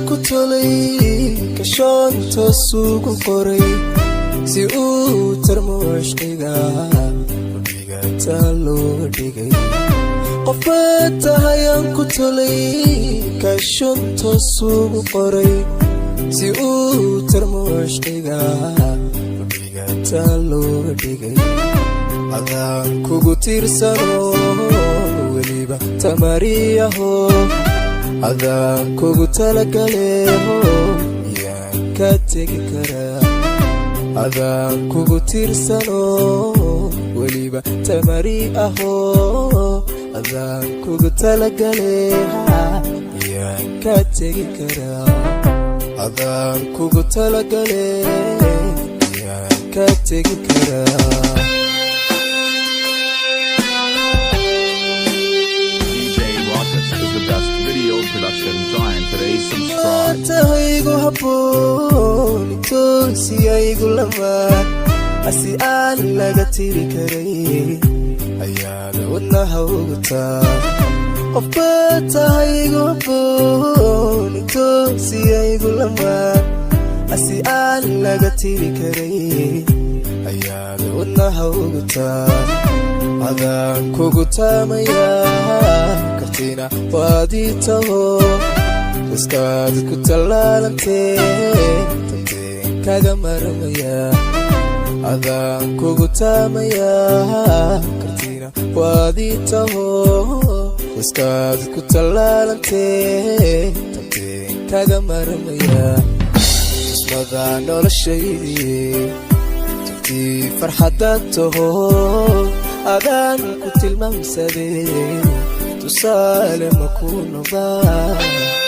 kutolay kashoonta suugu qoray si uu tarmuushkiga dhiga talo dhigay qofta hayan kutolay kashoonta suugu qoray si uu tarmuushkiga dhiga talo dhigay adaan kugu tiirsano weliba tamariyaho adaan kugu talagaleeho yaan ka tegi karaa adaan kugu tiirsano weliba tamariyaho adaan kugu talagaleeha yaan ka tegi karaa adaan kugu talagaleeha yaan ka tegi karaa production giant today. Subscribe. Tahaygu habboon toosiyaygu lamaan asi aan laga tiri karay ayaada wadnaha ugu taa qofba tahaygu habboon toosiyaygu lamaan asi aan laga tiri karay ayaada wadnaha ugu taa adaan kugu taamayaa kartina waaditaho iskaad ku talaalantee tanteen kaga maramaya adaan kugu taamayaa kartina waaditaho iskaad ku talaalantee tanteen kaga maramaya ismada noloshaydii tagtii farxadaad taho adaan ku tilmaamsadee tusaale ma ku noqdaa